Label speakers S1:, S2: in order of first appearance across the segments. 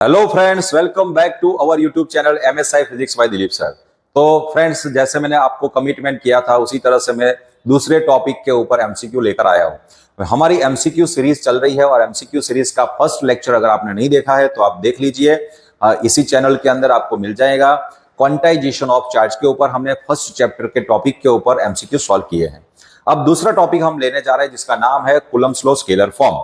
S1: Hello friends, welcome back to our YouTube channel MSI physics by Dilip sir. तो friends, जैसे मैंने आपको commitment किया था उसी तरह से मैं दूसरे टॉपिक के ऊपर एमसीक्यू लेकर आया हूं। हमारी एमसीक्यू सीरीज चल रही है और एमसीक्यू सीरीज का फर्स्ट लेक्चर अगर आपने नहीं देखा है तो आप देख लीजिए। इसी चैनल के अंदर आपको मिल जाएगा। क्वांटाइजेशन ऑफ चार्ज के ऊपर हमने फर्स्ट चैप्टर के टॉपिक के ऊपर एमसीक्यू सॉल्व किए हैं। अब दूसरा टॉपिक हम लेने जा रहे हैं जिसका नाम है कूलम्ब्स लॉ स्केलर फॉर्म।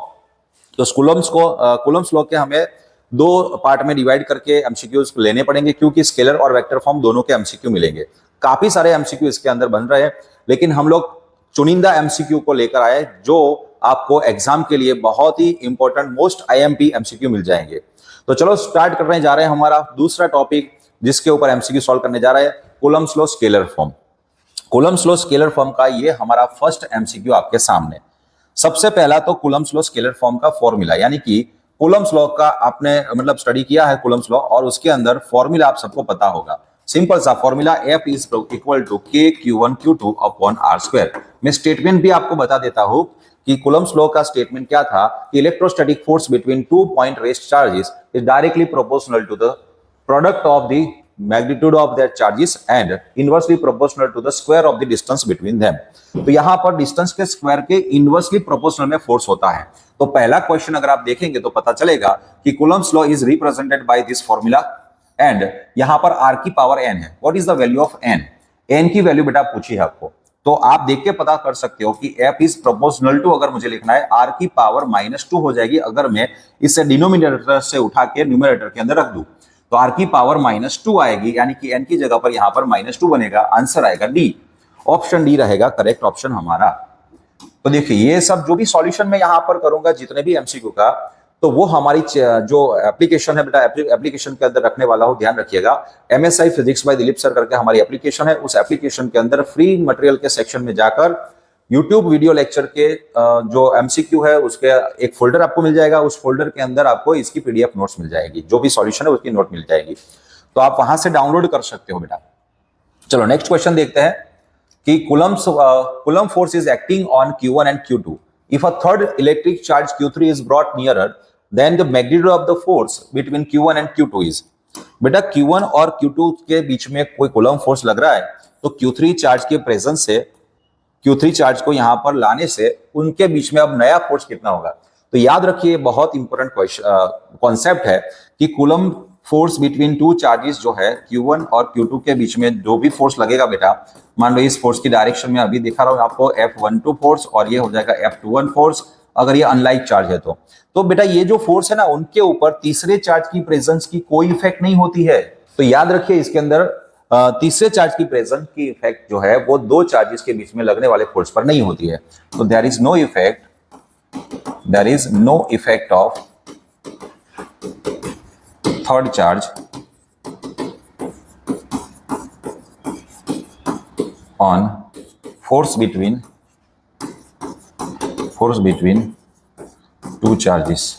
S1: तो कूलम्ब्स लॉ के हमें दो पार्ट में डिवाइड करके एमसीक्यूज लेने पड़ेंगे, क्योंकि स्केलर और वेक्टर फॉर्म दोनों के एमसीक्यू मिलेंगे। काफी सारे एमसीक्यू इसके अंदर बन रहे हैं, लेकिन हम लोग चुनिंदा एमसीक्यू को लेकर आए जो आपको एग्जाम के लिए बहुत ही इंपॉर्टेंट मोस्ट आईएमपी एमसीक्यू मिल जाएंगे। तो चलो स्टार्ट करने जा रहे हैं हमारा दूसरा टॉपिक जिसके ऊपर एमसीक्यू सॉल्व करने जा रहे हैं, Coulomb's law scalar form. Coulomb's law scalar form का ये हमारा फर्स्ट एमसीक्यू आपके सामने। सबसे पहला तो कूलम्ब्स लॉ स्केलर फॉर्म का फॉर्मूला, यानी कि कूलम्ब्स लॉ का आपने मतलब स्टडी किया है कूलम्ब्स लॉ, और उसके अंदर फॉर्मूला आप सबको पता होगा। सिंपल सा formula F is equal to K Q1 Q2 upon R square. मैं स्टेटमेंट भी आपको बता देता हूं कि कूलम्ब्स लॉ का स्टेटमेंट क्या था कि electrostatic force between two point rest charges is directly proportional to the product of the magnitude of their charges and inversely proportional to the square of the distance between them। तो यहां पर distance के square के inversely proportional में force होता है। तो पहला क्वेश्चन अगर आप देखेंगे तो पता चलेगा कि Coulomb's law is represented by this formula and यहां पर r की पावर n है। What is the value of n की वैल्यू बेटा पूछी है आपको, तो आप देख के पता कर सकते हो कि f इज प्रोपोर्शनल टू, अगर मुझे लिखना है r की पावर -2 हो जाएगी अगर मैं इसे डिनोमिनेटर से उठा के न्यूमरेटर के अंदर रख दूं, तो r की पावर -2 आएगी, यानी कि n की जगह पर यहां पर -2 बनेगा। आंसर आएगा डी, ऑप्शन डी रहेगा करेक्ट ऑप्शन हमारा। तो देखिए ये सब जो भी सॉल्यूशन मैं यहां पर करूंगा जितने भी एमसीक्यू का, तो वो हमारी जो एप्लीकेशन है बेटा एप्लीकेशन के अंदर रखने वाला हो, ध्यान रखिएगा। MSI physics by Dilip sir करके हमारी एप्लीकेशन है, उस एप्लीकेशन के अंदर फ्री मटेरियल के सेक्शन में जाकर यूट्यूब वीडियो लेक्चर के जो एमसीक्यू है उसके एक फोल्डर आपको मिल जाएगा। उस फोल्डर के अंदर आपको इसकी पीडीएफ नोट्स मिल जाएगी, जो भी सॉल्यूशन है उसकी नोट मिल जाएगी, तो आप वहां से डाउनलोड कर सकते हो बेटा। चलो नेक्स्ट क्वेश्चन देखते हैं कि Coulomb force is acting on Q1 and Q2 if a third electric charge Q3 is brought nearer then the magnitude of the force between Q1 and Q2 is. बेटा Q1 और Q2 के बीच में कोई coulomb force लग रहा है, तो Q3 charge के प्रेजेंस से Q3 चार्ज को यहां पर लाने से उनके बीच में अब नया फोर्स कितना होगा। तो याद रखिए बहुत इंपॉर्टेंट कॉन्सेप्ट है कि Coulomb force between two charges जो है Q1 और Q2 के बीच में जो भी फोर्स लगेगा बेटा, मान लो इस फोर्स की डायरेक्शन में अभी दिखा रहा हूं आपको F12 फोर्स और ये हो जाएगा F21 फोर्स, अगर ये अनलाइक चार्ज है तो बेटा ये जो फोर्स है ना उनके ऊपर तीसरे चार्ज की प्रेजेंस की कोई इफेक्ट नहीं होती है। तो याद रखिए इसके अंदर तीसरे चार्ज की प्रेजेंस की इफेक्ट जो है वो दो चार्जेस के बीच में लगने वाले फोर्स पर नहीं होती है। तो there is no effect of third charge on force between two charges.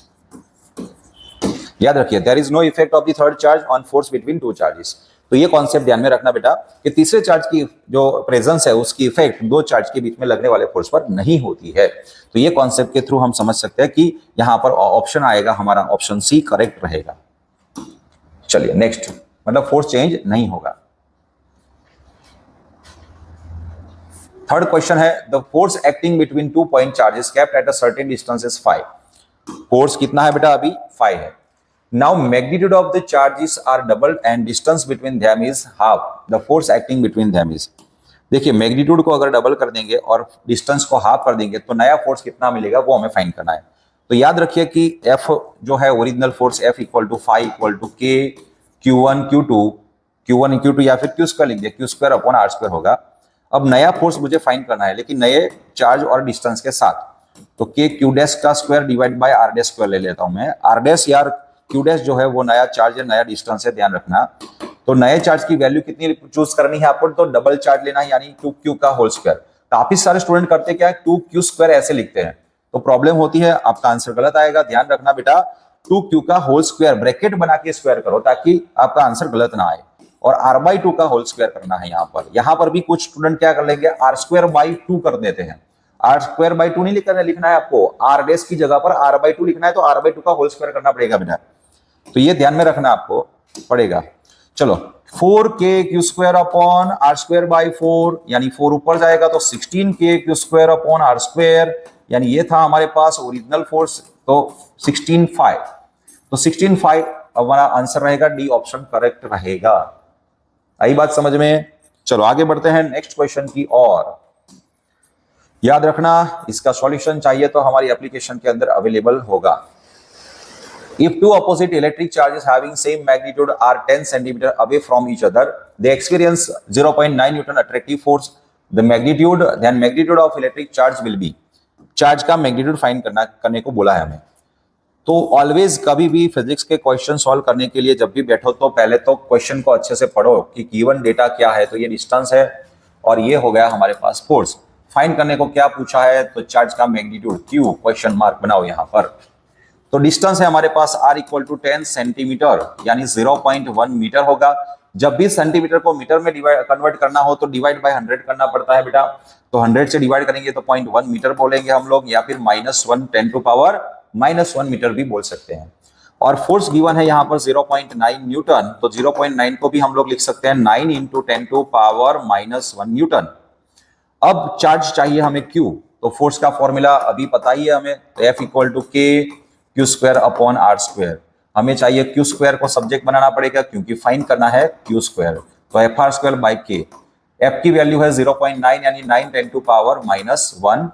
S1: याद रखिए there is no effect of the third charge on force between two charges. तो ये कॉन्सेप्ट ध्यान में रखना बेटा कि तीसरे चार्ज की जो प्रेजेंस है उसकी इफेक्ट दो चार्ज के बीच में लगने वाले फोर्स पर नहीं होती है। तो ये कॉन्सेप्ट के थ्रू हम समझ सकते हैं कि यहां पर ऑप्शन आएगा हमारा, ऑप्शन सी करेक्ट रहेगा। चलिए नेक्स्ट, मतलब फोर्स चेंज नहीं होगा। थर्ड क्वेश्चन है the force acting between two point charges kept at a certain distance is 5। Force कितना है बेटा, अभी 5 है। Now magnitude of the charges are doubled and distance between them is half. The force acting between them is। देखिए magnitude को अगर double कर देंगे और डिस्टेंस को हाफ कर देंगे तो नया फोर्स कितना मिलेगा वो हमें फाइंड करना है। तो याद रखिए कि F जो है original force F equal to 5 equal to K Q1 Q2 या फिर Q स्क्वायर लिख दिया, Q square upon R square होगा। अब नया फोर्स मुझे फाइंड करना है लेकिन नए चार्ज और डिस्टेंस के साथ, तो K Q डैश का square divide by R dash square ले लेता हूं मैं। R डैश यार Q डैश जो है वो नया चार्ज है, नया डिस्टेंस है, ध्यान रखना। तो नए चार्ज की वैल्यू कितनी चूज करनी है आपको, तो डबल चार्ज लेना है यानी 2Q का होल स्क्वायर। काफी सारे स्टूडेंट करते क्या है 2Q स्क्वायर ऐसे लिखते हैं, तो प्रॉब्लम होती है, आपका आंसर गलत आएगा। ध्यान रखना बेटा 2Q का होल स्क्वायर ब्रैकेट बना के स्क्वायर करो ताकि आपका आंसर गलत ना आए, और R/2 का होल स्क्वायर करना है। यहाँ पर भी कुछ स्टूडेंट क्या कर लेंगे R²/2 कर देते हैं। R²/2 नहीं लिखना है आपको, R डैश की जगह पर R/2 लिखना है तो R/2 का होल स्क्वायर करना पड़ेगा बेटा। तो ये ध्यान में रखना आपको पड़ेगा। चलो 4k² अपॉन r² बाई 4, यानी 4 ऊपर जाएगा तो 16k² अपॉन r², यानी ये था हमारे पास ओरिजिनल फोर्स, तो 16.5, तो 16.5 हमारा आंसर रहेगा, डी ऑप्शन करेक्ट रहेगा। आई बात समझ में? चलो आगे बढ़ते हैं नेक्स्ट क्वेश्चन की और। याद रखना इसका सॉल्यूशन चाहिए तो हमारी एप्लीकेशन के अंदर अवेलेबल होगा। If two opposite electric charges having same magnitude are 10 centimeter away from each other, they experience 0.9 Newton attractive force. The magnitude of electric charge will be. Charge का मैग्नीट्यूड फाइंड करने को बोला है हमें। तो ऑलवेज कभी भी फिजिक्स के क्वेश्चन सॉल्व करने के लिए जब भी बैठो तो पहले तो क्वेश्चन को अच्छे से पढ़ो कि गिवन डेटा क्या है। तो ये डिस्टेंस है और ये हो गया हमारे पास फोर्स। फाइंड करने को क्या पूछा है, तो चार्ज का मैग्नीट्यूड क्यू, क्वेश्चन मार्क बनाओ यहां पर। तो डिस्टेंस है हमारे पास r = 10 सेंटीमीटर, यानी 0.1 मीटर होगा। जब भी सेंटीमीटर को मीटर में कन्वर्ट करना हो तो डिवाइड बाय 100 करना पड़ता है बेटा। तो 100 से डिवाइड करेंगे तो 0.1 मीटर बोलेंगे हम लोग, या फिर -1 10⁻⁻1 मीटर भी बोल सकते हैं। और फोर्स गिवन है यहाँ पर 0.9 न्यूटन, तो 0.9 को भी हम लोग लिख सकते हैं 9 × 10⁻⁻1 न्यूटन। अब चार्ज चाहिए हमें Q, तो फोर्स का फॉर्मूला अभी पता ही है हमें, तो F = K² अपॉन r²। हमें चाहिए Q² को सब्जेक्ट बनाना पड़ेगा क्योंकि फाइंड करना है Q², तो FR² बाई K। F की वैल्यू है 0.9 यानी 9 10⁻⁻1।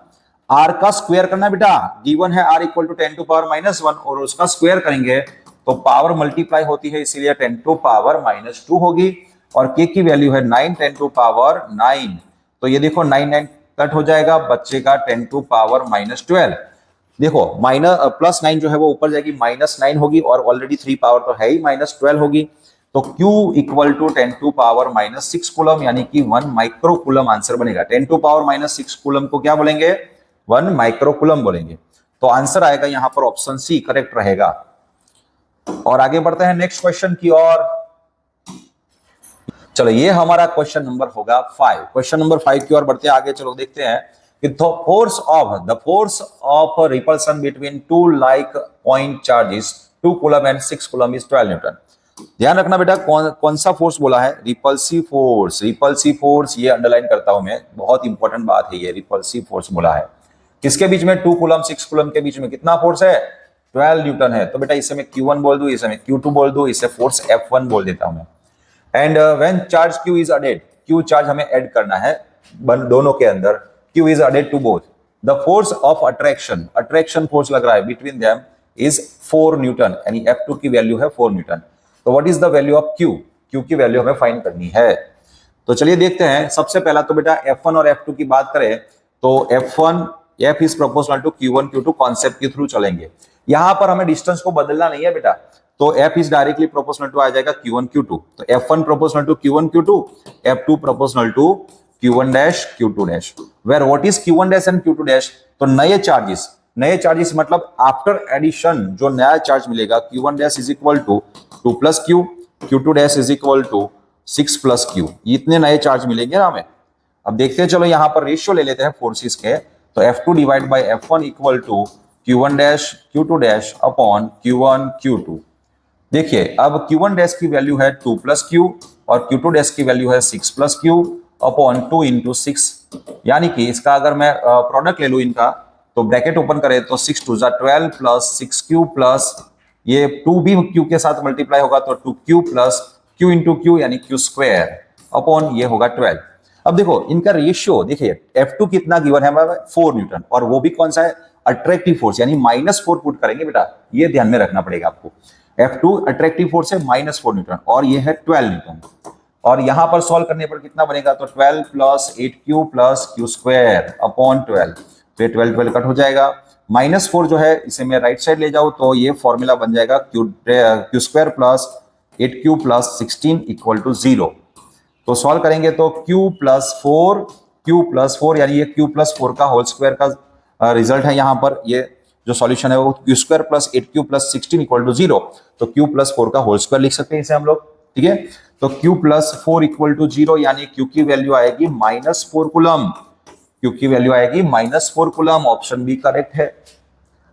S1: R का स्क्वायर करना बेटा, गिवन है R = 10⁻⁻1 और उसका स्क्वायर करेंगे तो पावर मल्टीप्लाई होती है, इसीलिए 10⁻2 होगी। और K की वैल्यू है 9 10⁻9, तो ये देखो 9 कट हो जाएगा, बच्चेगा 10⁻12। देखो +9 जो है वो ऊपर जाएगी, -9 होगी और ऑलरेडी 3 पावर तो है ही, -12 होगी। तो Q = 10⁻6 कूलम, यानी कि 1 माइक्रो कूलम आंसर बनेगा। 10⁻6 कूलम को क्या बोलेंगे, 1 माइक्रो कूलम बोलेंगे। तो आंसर आएगा यहां पर ऑप्शन सी करेक्ट रहेगा। और आगे बढ़ते हैं नेक्स्ट क्वेश्चन की ओर। चलो ये हमारा क्वेश्चन नंबर होगा 5। क्वेश्चन नंबर 5 की ओर बढ़ते हैं आगे। चलो देखते हैं कि the force of repulsion between two like point charges 2 coulomb and 6 coulomb is 12 Newton. ध्यान रखना बेटा कौन सा फोर्स बोला है, रिपल्सिव फोर्स। रिपल्सिव फोर्स ये अंडरलाइन करता हूं मैं, बहुत इंपॉर्टेंट बात है ये, रिपल्सिव फोर्स बोला है। किसके बीच में, 2 कूलम 6 कूलम के बीच में कितना फोर्स है, 12 न्यूटन है। तो बेटा इसे मैं Q1 बोल दूं, इसे मैं Q2 बोल दूं, इसे फोर्स F1 बोल देता हूं मैं। And when charge Q is added, Q charge हमें ऐड करना है दोनों के अंदर, Q is added to both. The force of attraction force लग रहा है between them is 4 न्यूटन, यानी F2 की वैल्यू है 4 न्यूटन। तो what is the value of Q? Q की वैल्यू हमें फाइंड करनी है। तो चलिए देखते हैं। सबसे पहला तो बेटा F1 और F2 की बात करें तो F is proportional to Q1 Q2 concept के थ्रू चलेंगे। यहां पर हमें डिस्टेंस को बदलना नहीं है बेटा, तो F is directly proportional to आ जाएगा Q1 Q2। तो F1 proportional to Q1 Q2, F2 proportional to Q1 dash Q2 dash, where what is Q1 dash and Q2 dash? तो नए चार्जेस मतलब आफ्टर एडिशन जो नया चार्ज मिलेगा, Q1 dash is equal to 2 plus Q, Q2 dash is equal to 6 plus Q। इतने नए charge मिलेंगे ना हमें। अब देखते हैं, चलो यहाँ पर रेशियो ले लेते हैं फोर्सेस के। तो F2 divide by F1 equal to Q1 dash Q2 dash upon Q1 Q2। देखिए अब Q1 dash की वैल्यू है 2 plus Q और Q2 dash की वैल्यू है 6 plus Q अपॉन 2 × 6, यानी कि इसका अगर मैं प्रोडक्ट ले लूं इनका, तो ब्रैकेट ओपन करें तो 6 2 12 प्लस 6Q प्लस ये 2 भी Q के साथ मल्टीप्लाई होगा तो 2Q प्लस Q × Q यानी Q² अपॉन ये होगा 12। अब देखो इनका रेशियो देखिए, F2 कितना गिवन है हमारा 4 न्यूटन, और वो भी कौन सा है, अट्रैक्टिव फोर्स, यानी -4 पुट करेंगे बेटा, ये ध्यान में रखना पड़ेगा आपको। F2 अट्रैक्टिव फोर्स है -4 न्यूटन और ये है 12 न्यूटन। और यहां पर सॉल्व करने पर कितना बनेगा, तो 12 plus 8Q plus Q² upon 12। तो 12 कट हो जाएगा। -4 जो है इसे मैं राइट साइड ले जाऊं तो ये फॉर्मूला बन जाएगा Q² प्लस 8Q प्लस 16 = 0। तो सॉल्व करेंगे तो Q प्लस 4 यानी ये Q प्लस 4 का होल स्क्वायर का रिजल्ट है। यहाँ पर ये जो सॉल्यूशन है वो Q² प्लस 8Q प्लस 16 = 0। तो Q प्लस 4 का होल स्क्वायर लिख सकते हैं इसे हम लोग, ठीक है। तो Q प्लस 4 = 0, यानी Q की वैल्यू आएगी -4 कूलम। Q की वैल्यू आएगी -4 कूलम, ऑप्शन बी करेक्ट है।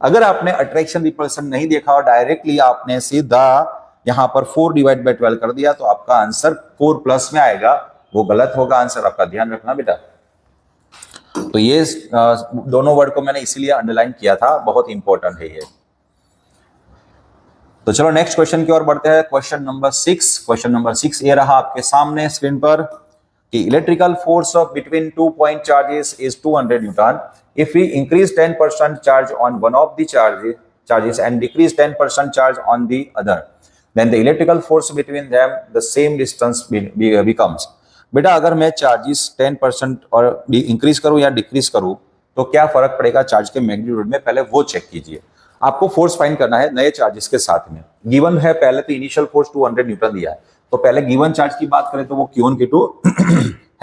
S1: अगर आपने अट्रैक्शन रिपल्सन नहीं देखा और डायरेक्टली आपने सीधा यहां पर 4/12 कर दिया तो आपका आंसर 4+ में आएगा, वो गलत होगा आंसर, आपका ध्यान रखना बेटा। तो ये दोनों वर्ड को मैंने इसीलिए अंडरलाइन किया था, बहुत इंपॉर्टेंट है ये। तो चलो नेक्स्ट क्वेश्चन की ओर बढ़ते हैं। Question number 6। क्वेश्चन नंबर 6 ये रहा आपके सामने स्क्रीन पर कि electrical force of between 2 point charges is 200 newton. If we increase 10% charge on one of the charges and decrease 10% charge on the other, then the electrical force between them the same distance becomes। बेटा अगर मैं charges 10% और increase करूं या decrease करूं तो क्या फर्क पड़ेगा चार्ज के मैग्नीट्यूड में, पहले वो चेक कीजिए। आपको फोर्स फाइंड करना है नए चार्जेस के साथ में। गिवन है पहले तो इनिशियल फोर्स 200 न्यूटन दिया है, तो पहले गिवन चार्ज की बात करें तो वो Q1 Q2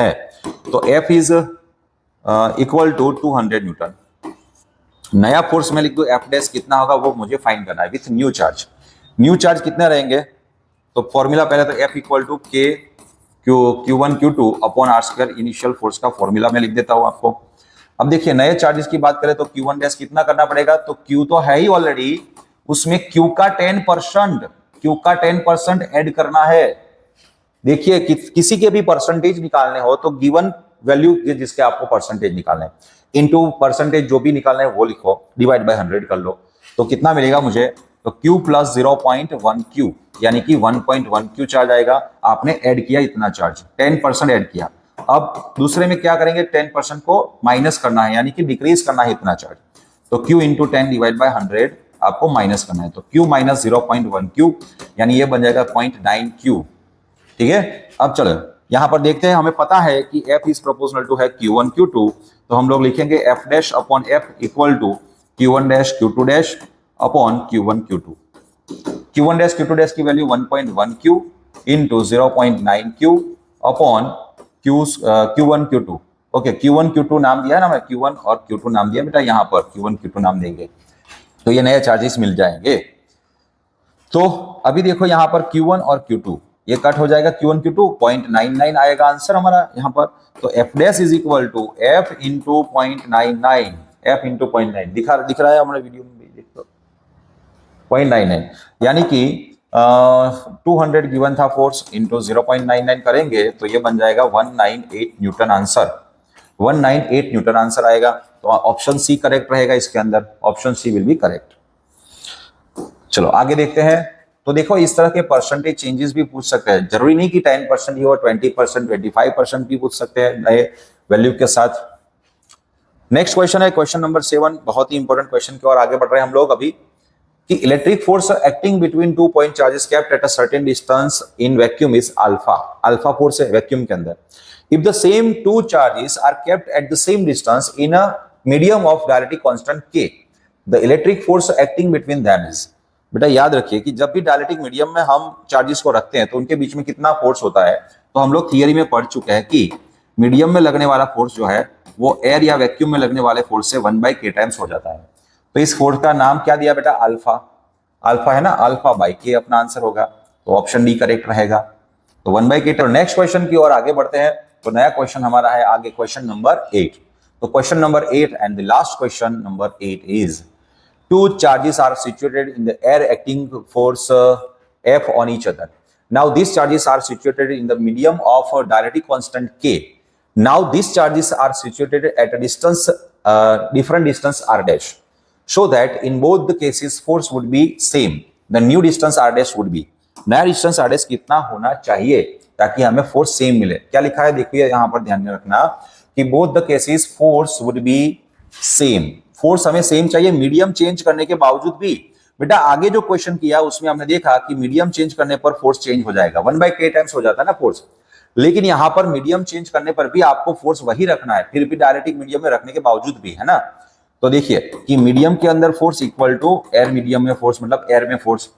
S1: है, तो F is equal to 200 newton. नया फोर्स में लिख दो F डैश कितना होगा वो मुझे फाइंड करना है with new charge. New charge कितने रहेंगे, तो फॉर्मूला पहले तो F equal to Q1 Q2 upon R square, initial force का फॉर्मूला में लिख देता हूं आपको। अब देखिए नए चार्जेस की बात करें तो Q1 डैश कितना करना पड़ेगा, तो Q तो है ही ऑलरेडी, उसमें Q का 10% ऐड करना है। देखिए किसी के भी परसेंटेज निकालने हो तो गिवन वैल्यू जिसके आपको परसेंटेज निकालना है इनटू परसेंटेज जो भी निकालना है वो लिखो, डिवाइड बाय 100 कर लो, तो कितना मिलेगा मुझे, तो Q प्लस 0.1 Q यानी कि 1.1 Q चार्ज आएगा। आपने ऐड किया इतना चार्ज, 10% ऐड किया। अब दूसरे में क्या करेंगे, 10% को माइनस करना है यानी कि डिक्रीज करना है इतना चार्ज, तो Q इंटू 10 डिवाइड बाय 100 आपको माइनस करना है, तो Q माइनस 0.1 Q यानी ये बन जाएगा 0.9 Q। ठीक है, अब चलो यहां पर देखते हैं, हमें पता है कि F इज प्रोपोर्शनल टू है Q1 Q2, तो हम लोग लिखेंगे F dash upon F equal to Q1 dash Q2 dash upon Q1 Q2। Q1 dash Q2 dash की value 1.1 Q into 0.9 Q upon Q1 Q2। Okay, Q1 Q2 नाम दिया है ना, मैं Q1 और Q2 नाम दिया बेटा, यहां पर Q1 Q2 नाम देंगे तो ये नए चार्जेस मिल जाएंगे। तो अभी देखो यहां पर Q1 और Q2 ये कट हो जाएगा, Q1 Q2 0.99 आएगा आंसर हमारा यहाँ पर, तो F dash is equal to F into 0.99, F into 0.9 दिख रहा है हमारे वीडियो में भी, देखो 0.99 यानी कि 200 गिवन था फोर्स इंटू 0.99 करेंगे तो ये बन जाएगा 198 न्यूटन आंसर, 198 न्यूटन आंसर आएगा। तो ऑप्शन सी करेक्ट रहेगा इसके अंदर, option C will be correct. चलो आगे देखते हैं। तो देखो इस तरह के परसेंटेज चेंजेस भी पूछ सकते हैं, जरूरी नहीं कि 10% ही हो, 20%, 25% भी पूछ सकते हैं नए वैल्यू के साथ। नेक्स्ट क्वेश्चन है क्वेश्चन नंबर 7, बहुत ही इंपॉर्टेंट क्वेश्चन की ओर आगे बढ़ रहे हैं हम लोग अभी, कि electric force acting between 2 point charges kept at a certain distance in vacuum is alpha. Alpha force है वैक्यूम के अंदर। If the same two charges are kept at the same distance in a medium of dielectric constant K, the electric force acting between them is. बेटा याद रखिए कि जब भी dielectric medium में हम चार्जेस को रखते हैं तो उनके बीच में कितना फोर्स होता है, तो हम लोग थियरी में पढ़ चुके हैं कि मीडियम में लगने वाला फोर्स जो है वो एयर या वैक्यूम में लगने वाले फोर्स से 1/k टाइम्स हो जाता है। तो इस फोर्स का नाम क्या दिया बेटा, अल्फा। अल्फा है ना, अल्फा बाई के अपना आंसर होगा, तो ऑप्शन डी करेक्ट रहेगा, तो 1/k। तो नेक्स्ट क्वेश्चन की ओर आगे बढ़ते हैं। तो नया क्वेश्चन हमारा है आगे क्वेश्चन नंबर 8। तो question number 8 and the last question number 8 is, two charges are situated in the air acting force F on each other. Now these charges are situated in the medium of a dielectric constant K. Now these charges are situated at a distance, different distance r dash. So that in both the cases force would be same. The new distance r dash would be. नया distance r dash कितना होना चाहिए ताकि हमें force same मिले। क्या लिखा है देखिए यहाँ पर ध्यान में रखना कि both the cases force would be same. Force हमें सेम चाहिए मीडियम चेंज करने के बावजूद भी। बेटा आगे जो क्वेश्चन किया उसमें हमने देखा कि मीडियम चेंज करने पर फोर्स चेंज हो जाएगा, 1/k टाइम्स हो जाता है ना फोर्स, लेकिन यहां पर मीडियम चेंज करने पर भी आपको फोर्स वही रखना है, फिर भी डायरेक्ट्रिक मीडियम में रखने के बावजूद भी, है ना। तो देखिए कि मीडियम के अंदर force equal to air medium में फोर्स, मतलब एयर में फोर्स,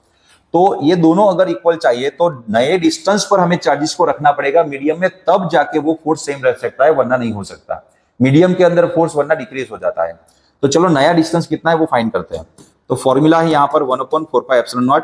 S1: तो ये दोनों अगर इक्वल चाहिए तो नए डिस्टेंस पर हमें चार्जेस को रखना पड़ेगा मीडियम में, तब जाके वो फोर्स सेम रह सकता है, वरना नहीं हो सकता। मीडियम के अंदर फोर्स वरना डिक्रीज हो जाता है। तो चलो नया डिस्टेंस कितना है वो फाइंड करते हैं। तो फॉर्मूला है यहाँ पर 1/4πε0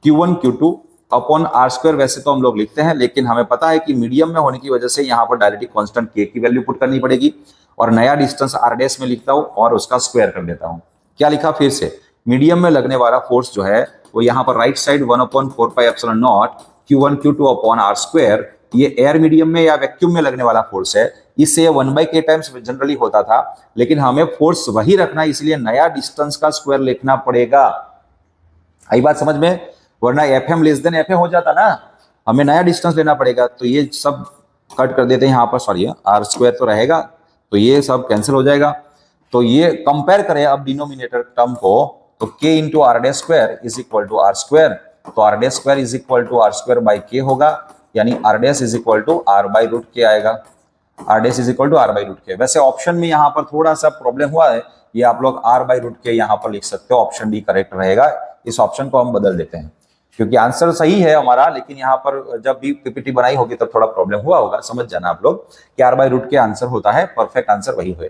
S1: Q1 Q2 upon R square. वैसे तो हम लोग लिखते हैं, लेकिन हमें पता है कि मीडियम में होने की वजह से यहाँ पर डायरेक्ट्रिक कांस्टेंट K की वैल्यू पुट करनी पड़ेगी, और नया डिस्टेंस r डैश में लिखता हूँ और उसका स्क्वायर कर देता हूँ। क्या लिखा फिर से, मीडियम में लगने वाला फोर्स जो है वो यहाँ पर right side 1/4πε0 Q1 Q2 upon R square, ये एयर मीडियम में या वैक्यूम में लगने वाला फोर्स है। इससे 1/k टाइम्स जनरली होता था, लेकिन हमें फोर्स वही रखना है, इसलिए नया डिस्टेंस का स्क्वायर लिखना पड़ेगा। आई बात समझ में? वरना FM लेस देन FA हो जाता ना, हमें नया डिस्टेंस लेना पड़ेगा। तो ये सब कट कर देते हैं यहाँ पर, सॉरी आर स्क्वायर तो रहेगा, तो ये सब कैंसिल हो जाएगा। तो ये कंपेयर करें अब डिनोमिनेटर टर्म को, तो k into R dash square is equal to R square, तो R dash square is equal to R square by K होगा, यानी R dash is equal to R by root K आएगा, R dash is equal to R by root K. वैसे option में यहाँ पर थोड़ा सा प्रॉब्लम हुआ है, ये आप लोग आर बाई रूट के यहाँ पर लिख सकते हो, ऑप्शन डी करेक्ट रहेगा। इस ऑप्शन को हम बदल देते हैं क्योंकि आंसर सही है हमारा, लेकिन यहाँ पर जब भी पीपीटी बनाई होगी तब थोड़ा प्रॉब्लम हुआ होगा, समझ जाना आप लोग कि आर बाई रूट के आंसर होता है, परफेक्ट आंसर वही हुए।